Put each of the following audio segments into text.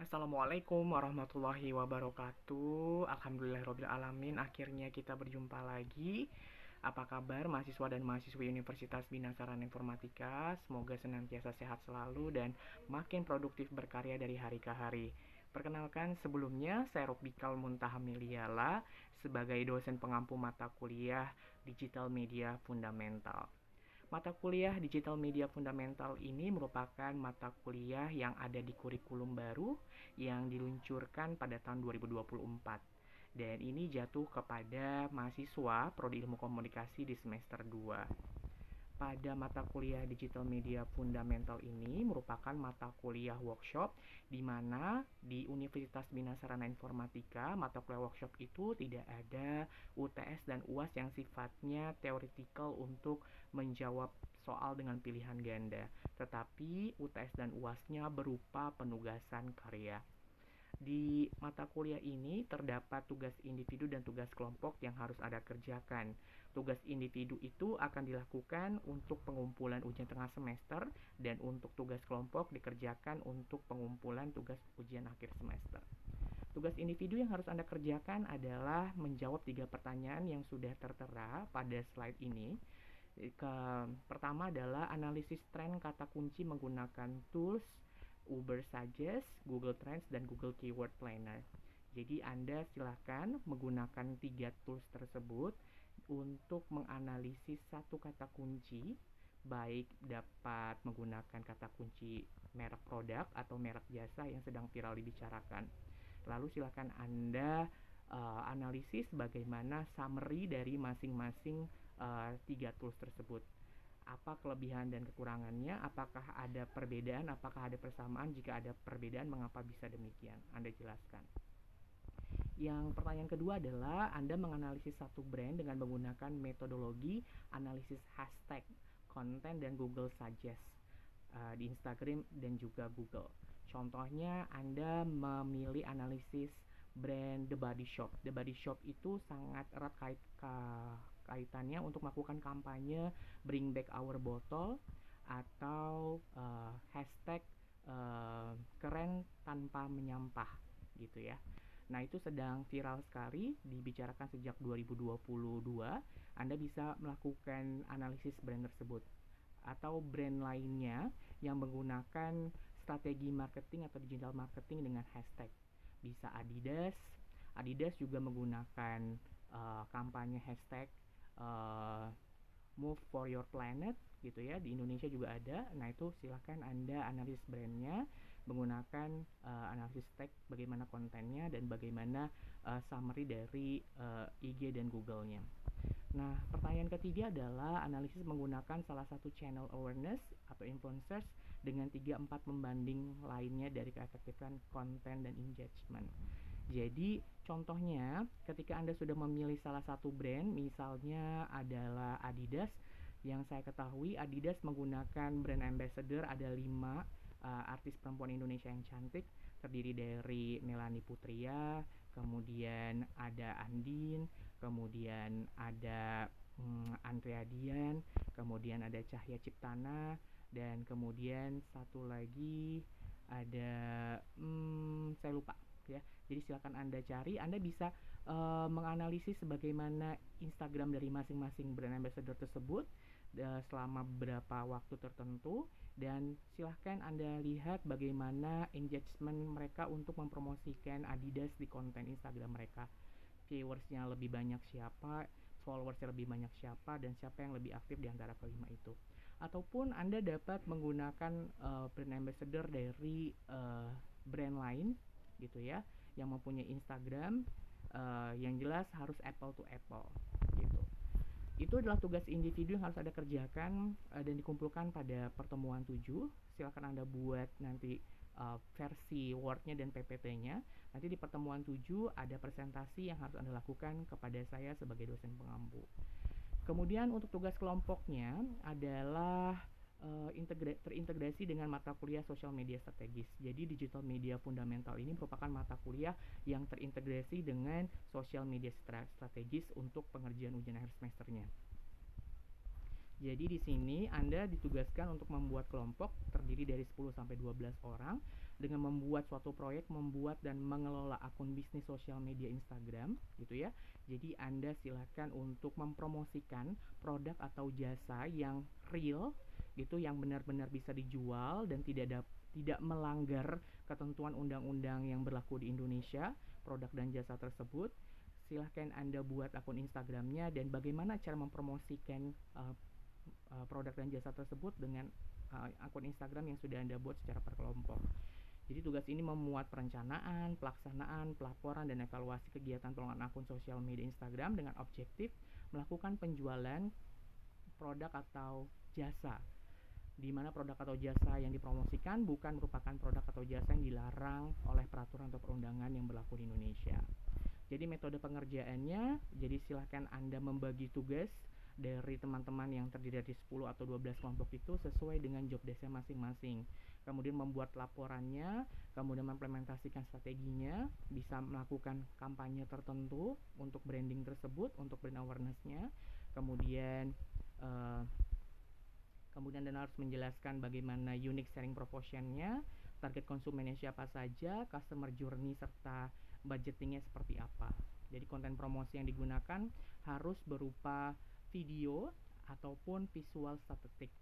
Assalamualaikum warahmatullahi wabarakatuh. Alhamdulillahirabbil alamin. Akhirnya kita berjumpa lagi. Apa kabar mahasiswa dan mahasiswi Universitas Bina Sarana Informatika? Semoga senantiasa sehat selalu dan makin produktif berkarya dari hari ke hari. Perkenalkan, sebelumnya saya Robikal Muntahamiliala sebagai dosen pengampu mata kuliah Digital Media Fundamental. Mata kuliah Digital Media Fundamental ini merupakan mata kuliah yang ada di kurikulum baru yang diluncurkan pada tahun 2024. Dan ini jatuh kepada mahasiswa Prodi Ilmu Komunikasi di semester 2. Pada mata kuliah Digital Media Fundamental ini merupakan mata kuliah workshop di mana di Universitas Bina Sarana Informatika mata kuliah workshop itu tidak ada UTS dan UAS yang sifatnya theoretical untuk menjawab soal dengan pilihan ganda, tetapi UTS dan UASnya berupa penugasan karya. Di mata kuliah ini terdapat tugas individu dan tugas kelompok yang harus Anda kerjakan. Tugas individu itu akan dilakukan untuk pengumpulan ujian tengah semester dan untuk tugas kelompok dikerjakan untuk pengumpulan tugas ujian akhir semester. Tugas individu yang harus Anda kerjakan adalah menjawab 3 pertanyaan yang sudah tertera pada slide ini. Pertama adalah analisis tren kata kunci menggunakan tools Uber Suggest, Google Trends, dan Google Keyword Planner. Jadi Anda silakan menggunakan 3 tools tersebut untuk menganalisis satu kata kunci, baik dapat menggunakan kata kunci merek produk atau merek jasa yang sedang viral dibicarakan. Lalu silakan Anda analisis bagaimana summary dari masing-masing 3 tools tersebut. Apa kelebihan dan kekurangannya, apakah ada perbedaan, apakah ada persamaan, jika ada perbedaan mengapa bisa demikian, Anda jelaskan. Yang pertanyaan kedua adalah Anda menganalisis satu brand dengan menggunakan metodologi analisis hashtag, konten, dan Google Suggest di Instagram dan juga Google. Contohnya Anda memilih analisis brand The Body Shop. The Body Shop itu sangat erat kaitannya untuk melakukan kampanye Bring Back Our Bottle atau hashtag keren tanpa menyampah gitu ya. Nah, itu sedang viral sekali dibicarakan sejak 2022. Anda bisa melakukan analisis brand tersebut atau brand lainnya yang menggunakan strategi marketing atau digital marketing dengan hashtag. Bisa Adidas. Adidas juga menggunakan kampanye hashtag Move for Your Planet gitu ya. Di Indonesia juga ada. Nah, itu silahkan Anda analisis brandnya menggunakan analisis tag, bagaimana kontennya dan bagaimana summary dari IG dan Google-nya. Nah, pertanyaan ketiga adalah analisis menggunakan salah satu channel awareness atau influencers dengan 3-4 pembanding lainnya dari keefektifan konten dan engagement. Jadi, contohnya ketika Anda sudah memilih salah satu brand, misalnya adalah Adidas, yang saya ketahui Adidas menggunakan brand ambassador ada 5 artis perempuan Indonesia yang cantik, terdiri dari Melanie Putria, kemudian ada Andin, kemudian ada Andrea Dian, kemudian ada Cahya Ciptana, dan kemudian satu lagi ada saya lupa ya. Jadi silakan Anda cari, Anda bisa menganalisis bagaimana Instagram dari masing-masing brand ambassador tersebut selama beberapa waktu tertentu, dan silahkan Anda lihat bagaimana engagement mereka untuk mempromosikan Adidas di konten Instagram mereka. Viewersnya lebih banyak siapa, followersnya lebih banyak siapa, dan siapa yang lebih aktif di antara kelima itu. Ataupun Anda dapat menggunakan brand ambassador dari brand lain gitu ya, yang mempunyai Instagram yang jelas harus apple to apple gitu. Itu adalah tugas individu yang harus Anda kerjakan dan dikumpulkan pada pertemuan 7. Silakan Anda buat nanti versi Word-nya dan PPT-nya. Nanti di pertemuan 7 ada presentasi yang harus Anda lakukan kepada saya sebagai dosen pengampu. Kemudian untuk tugas kelompoknya adalah terintegrasi dengan mata kuliah sosial media strategis. Jadi digital media fundamental ini merupakan mata kuliah yang terintegrasi dengan sosial media strategis untuk pengerjaan ujian akhir semesternya. Jadi di sini Anda ditugaskan untuk membuat kelompok terdiri dari 10 sampai 12 orang dengan membuat suatu proyek, membuat dan mengelola akun bisnis sosial media Instagram gitu ya. Jadi Anda silakan untuk mempromosikan produk atau jasa yang real gitu, yang benar-benar bisa dijual dan tidak melanggar ketentuan undang-undang yang berlaku di Indonesia, produk dan jasa tersebut. Silahkan Anda buat akun Instagramnya, dan bagaimana cara mempromosikan produk dan jasa tersebut dengan akun Instagram yang sudah Anda buat secara per kelompok. Jadi tugas ini memuat perencanaan, pelaksanaan, pelaporan, dan evaluasi kegiatan pengelolaan akun sosial media Instagram dengan objektif melakukan penjualan produk atau jasa, di mana produk atau jasa yang dipromosikan bukan merupakan produk atau jasa yang dilarang oleh peraturan atau perundangan yang berlaku di Indonesia. Jadi metode pengerjaannya, jadi silahkan Anda membagi tugas dari teman-teman yang terdiri dari 10 atau 12 kelompok itu sesuai dengan job desk-nya masing-masing. Kemudian membuat laporannya, kemudian mengimplementasikan strateginya, bisa melakukan kampanye tertentu untuk branding tersebut, untuk brand awareness-nya. Kemudian dan harus menjelaskan bagaimana unique selling proposition-nya, target konsumennya siapa saja, customer journey, serta budgetingnya seperti apa. Jadi konten promosi yang digunakan harus berupa video ataupun visual statistik,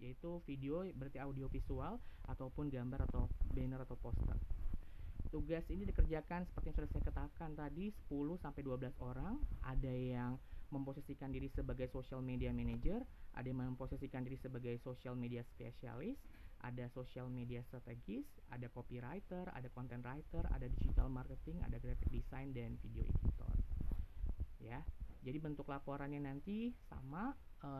yaitu video berarti audio visual ataupun gambar atau banner atau poster. Tugas ini dikerjakan seperti yang sudah saya katakan tadi, 10 sampai 12 orang. Ada yang memposisikan diri sebagai social media manager, ada yang memposisikan diri sebagai social media specialist, ada social media strategis, ada copywriter, ada content writer, ada digital marketing, ada graphic design, dan video editor. Ya. Jadi bentuk laporannya nanti sama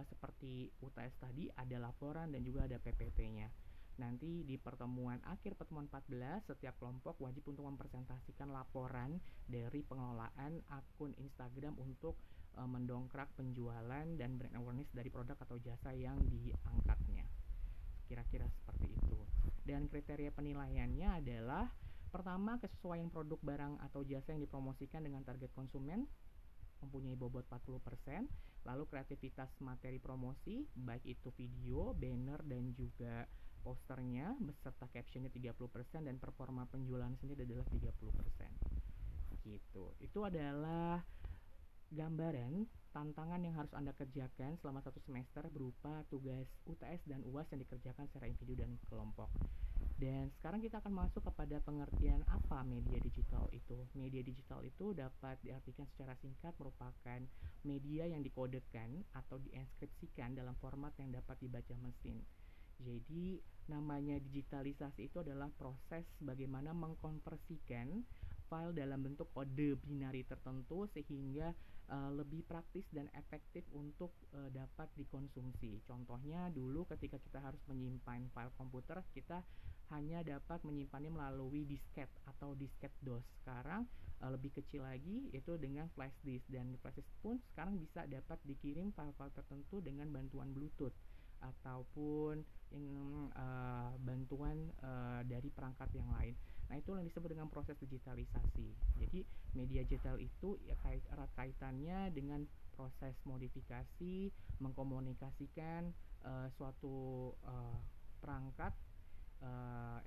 seperti UTS tadi, ada laporan dan juga ada PPT-nya. Nanti di akhir pertemuan 14, setiap kelompok wajib untuk mempresentasikan laporan dari pengelolaan akun Instagram untuk mendongkrak penjualan dan brand awareness dari produk atau jasa yang diangkatnya. Kira-kira seperti itu. Dan kriteria penilaiannya adalah: pertama, kesesuaian produk, barang, atau jasa yang dipromosikan dengan target konsumen mempunyai bobot 40%, lalu kreativitas materi promosi, baik itu video, banner, dan juga posternya, beserta captionnya 30%, dan performa penjualan sendiri adalah 30%. Gitu. Itu adalah gambaran tantangan yang harus Anda kerjakan selama 1 semester berupa tugas UTS dan UAS yang dikerjakan secara individu dan kelompok. Dan sekarang kita akan masuk kepada pengertian apa media digital itu. Media digital itu dapat diartikan secara singkat merupakan media yang dikodekan atau dienkripsikan dalam format yang dapat dibaca mesin. Jadi namanya digitalisasi itu adalah proses bagaimana mengkonversikan file dalam bentuk kode binari tertentu sehingga lebih praktis dan efektif untuk dapat dikonsumsi. Contohnya dulu ketika kita harus menyimpan file komputer, kita hanya dapat menyimpannya melalui disket atau disket DOS. Sekarang lebih kecil lagi, yaitu dengan flash disk, dan flash disk pun sekarang bisa dapat dikirim file-file tertentu dengan bantuan Bluetooth ataupun bantuan dari perangkat yang lain. Nah, itu yang disebut dengan proses digitalisasi. Jadi media digital itu erat kaitannya dengan proses modifikasi, mengkomunikasikan suatu perangkat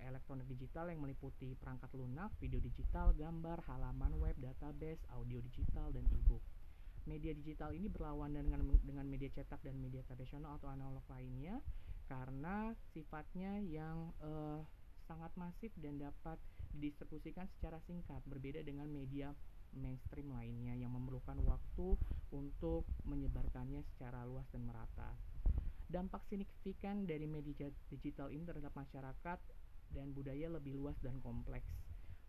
elektronik digital yang meliputi perangkat lunak, video digital, gambar, halaman web, database, audio digital, dan e-book. Media digital ini berlawanan dengan media cetak dan media tradisional atau analog lainnya karena sifatnya yang sangat masif dan dapat didistribusikan secara singkat, berbeda dengan media mainstream lainnya yang memerlukan waktu untuk menyebarkannya secara luas dan merata. Dampak signifikan dari media digital ini terhadap masyarakat dan budaya lebih luas dan kompleks.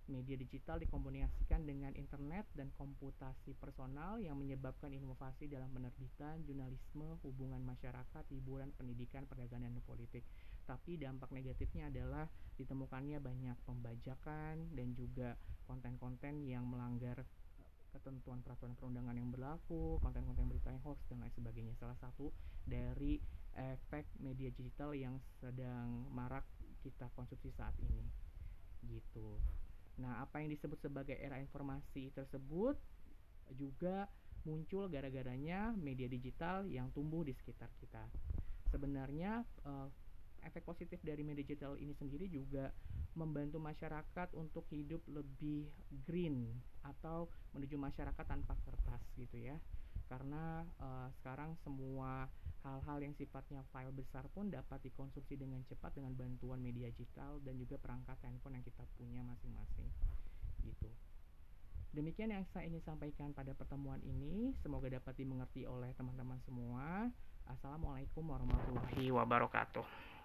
Media digital dikombinasikan dengan internet dan komputasi personal yang menyebabkan inovasi dalam penerbitan, jurnalisme, hubungan masyarakat, hiburan, pendidikan, perdagangan, dan politik. Tapi dampak negatifnya adalah ditemukannya banyak pembajakan dan juga konten-konten yang melanggar ketentuan peraturan perundangan yang berlaku, konten-konten berita yang hoax, dan lain sebagainya. Salah satu dari efek media digital yang sedang marak kita konsumsi saat ini. Gitu. Nah, apa yang disebut sebagai era informasi tersebut juga muncul gara-garanya media digital yang tumbuh di sekitar kita. Sebenarnya efek positif dari media digital ini sendiri juga membantu masyarakat untuk hidup lebih green atau menuju masyarakat tanpa kertas gitu ya. Karena sekarang semua hal-hal yang sifatnya file besar pun dapat dikonsumsi dengan cepat dengan bantuan media digital dan juga perangkat handphone yang kita punya masing-masing gitu. Demikian yang saya ingin sampaikan pada pertemuan ini, semoga dapat dimengerti oleh teman-teman semua. Assalamualaikum warahmatullahi wabarakatuh.